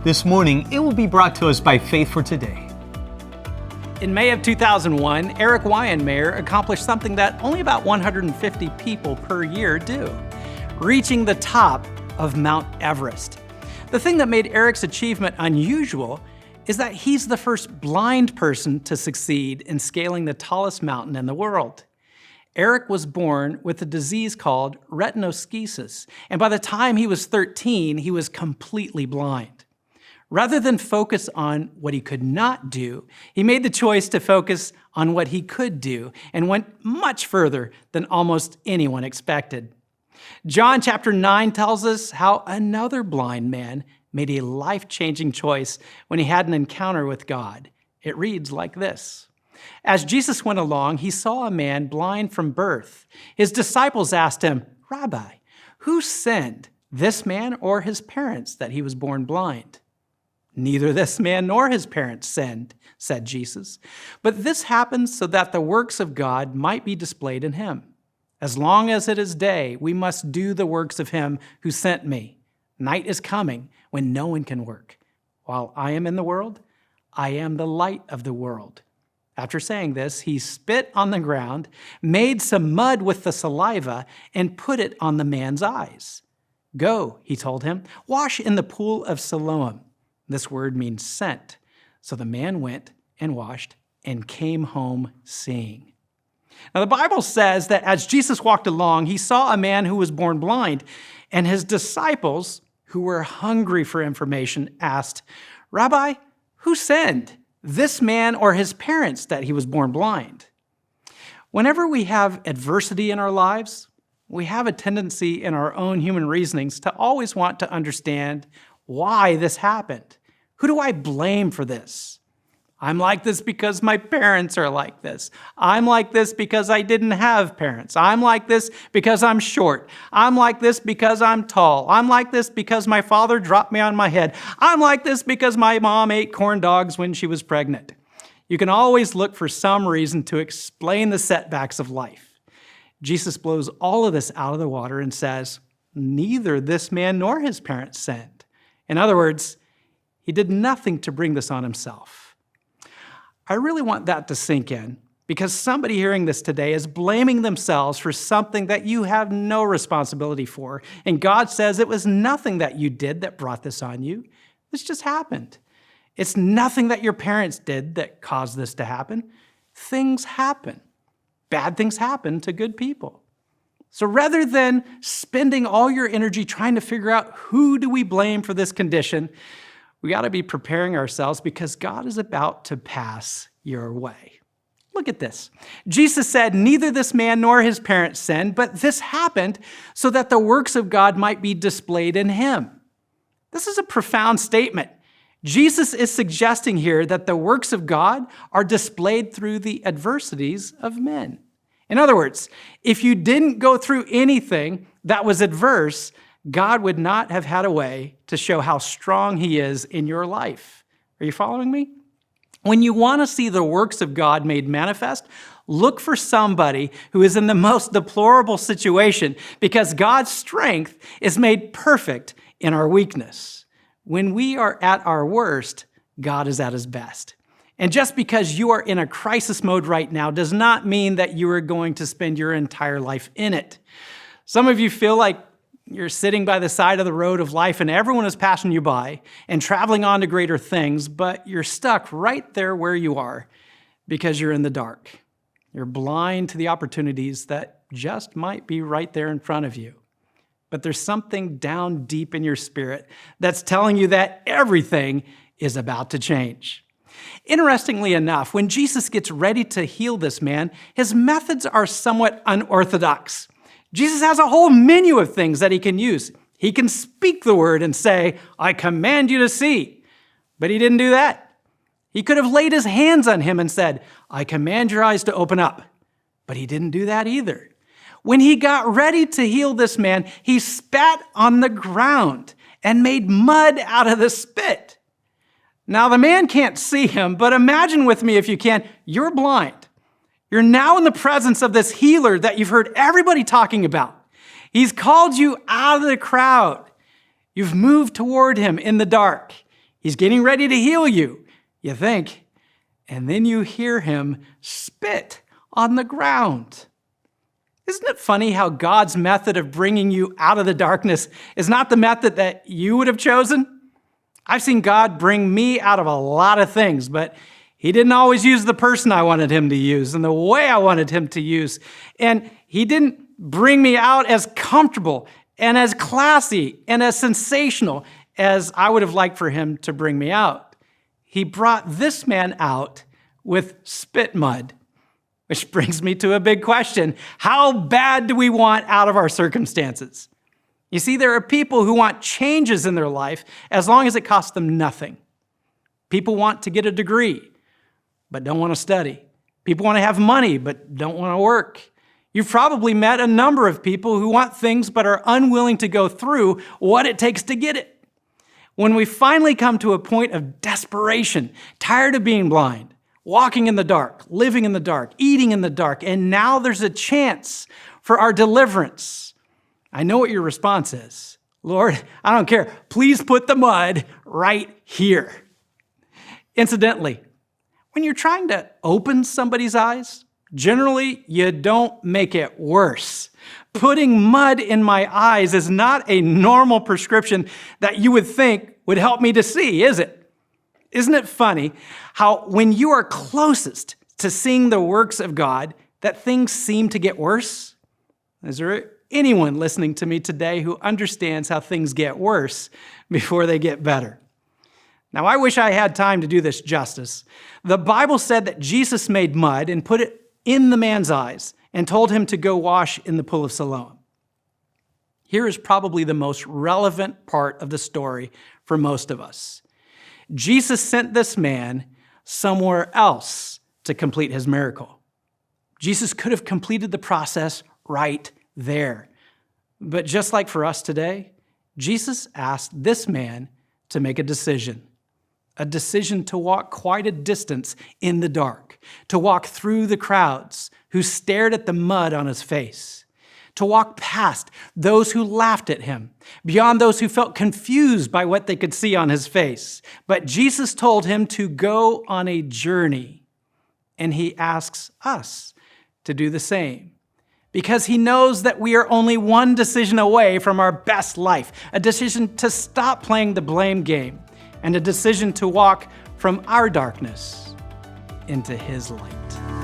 This morning, it will be brought to us by Faith for Today. In May of 2001, Eric Weihenmayer accomplished something that only about 150 people per year do, reaching the top of Mount Everest. The thing that made Eric's achievement unusual is that he's the first blind person to succeed in scaling the tallest mountain in the world. Eric was born with a disease called retinoschisis, and by the time he was 13, he was completely blind. Rather than focus on what he could not do, he made the choice to focus on what he could do and went much further than almost anyone expected. John chapter 9 tells us how another blind man made a life-changing choice when he had an encounter with God. It reads like this. As Jesus went along, he saw a man blind from birth. His disciples asked him, "Rabbi, who sinned, this man or his parents, that he was born blind?" "Neither this man nor his parents sinned," said Jesus. "But this happened so that the works of God might be displayed in him. As long as it is day, we must do the works of him who sent me. Night is coming when no one can work. While I am in the world, I am the light of the world." After saying this, he spit on the ground, made some mud with the saliva, and put it on the man's eyes. "Go," he told him, "wash in the pool of Siloam." This word means sent. So the man went and washed and came home seeing. Now the Bible says that as Jesus walked along, he saw a man who was born blind, and his disciples, who were hungry for information, asked, "Rabbi, who sinned, this man or his parents, that he was born blind?" Whenever we have adversity in our lives, we have a tendency in our own human reasonings to always want to understand why this happened. Who do I blame for this? I'm like this because my parents are like this. I'm like this because I didn't have parents. I'm like this because I'm short. I'm like this because I'm tall. I'm like this because my father dropped me on my head. I'm like this because my mom ate corn dogs when she was pregnant. You can always look for some reason to explain the setbacks of life. Jesus blows all of this out of the water and says, neither this man nor his parents sinned. In other words, he did nothing to bring this on himself. I really want that to sink in, because somebody hearing this today is blaming themselves for something that you have no responsibility for. And God says it was nothing that you did that brought this on you. This just happened. It's nothing that your parents did that caused this to happen. Things happen. Bad things happen to good people. So rather than spending all your energy trying to figure out who do we blame for this condition, we got to be preparing ourselves, because God is about to pass your way. Look at this. Jesus said, neither this man nor his parents sinned, but this happened so that the works of God might be displayed in him. This is a profound statement. Jesus is suggesting here that the works of God are displayed through the adversities of men. In other words, if you didn't go through anything that was adverse, God would not have had a way to show how strong he is in your life. Are you following me? When you want to see the works of God made manifest, look for somebody who is in the most deplorable situation, because God's strength is made perfect in our weakness. When we are at our worst, God is at his best. And just because you are in a crisis mode right now does not mean that you are going to spend your entire life in it. Some of you feel like you're sitting by the side of the road of life and everyone is passing you by and traveling on to greater things, but you're stuck right there where you are because you're in the dark. You're blind to the opportunities that just might be right there in front of you. But there's something down deep in your spirit that's telling you that everything is about to change. Interestingly enough, when Jesus gets ready to heal this man, his methods are somewhat unorthodox. Jesus has a whole menu of things that he can use. He can speak the word and say, "I command you to see." But he didn't do that. He could have laid his hands on him and said, "I command your eyes to open up." But he didn't do that either. When he got ready to heal this man, he spat on the ground and made mud out of the spit. Now, the man can't see him, but imagine with me, if you can, you're blind. You're now in the presence of this healer that you've heard everybody talking about. He's called you out of the crowd. You've moved toward him in the dark. He's getting ready to heal you, you think, and then you hear him spit on the ground. Isn't it funny how God's method of bringing you out of the darkness is not the method that you would have chosen? I've seen God bring me out of a lot of things, but he didn't always use the person I wanted him to use and the way I wanted him to use. And he didn't bring me out as comfortable and as classy and as sensational as I would have liked for him to bring me out. He brought this man out with spit mud, which brings me to a big question. How bad do we want out of our circumstances? You see, there are people who want changes in their life as long as it costs them nothing. People want to get a degree, but don't want to study. People want to have money, but don't want to work. You've probably met a number of people who want things but are unwilling to go through what it takes to get it. When we finally come to a point of desperation, tired of being blind, walking in the dark, living in the dark, eating in the dark, and now there's a chance for our deliverance, I know what your response is. Lord, I don't care. Please put the mud right here. Incidentally, when you're trying to open somebody's eyes, generally you don't make it worse. Putting mud in my eyes is not a normal prescription that you would think would help me to see, is it? Isn't it funny how when you are closest to seeing the works of God, that things seem to get worse? Is there anyone listening to me today who understands how things get worse before they get better? Now, I wish I had time to do this justice. The Bible said that Jesus made mud and put it in the man's eyes and told him to go wash in the pool of Siloam. Here is probably the most relevant part of the story for most of us. Jesus sent this man somewhere else to complete his miracle. Jesus could have completed the process right there. But just like for us today, Jesus asked this man to make a decision to walk quite a distance in the dark, to walk through the crowds who stared at the mud on his face, to walk past those who laughed at him, beyond those who felt confused by what they could see on his face. But Jesus told him to go on a journey, and he asks us to do the same, because he knows that we are only one decision away from our best life, a decision to stop playing the blame game, and a decision to walk from our darkness into his light.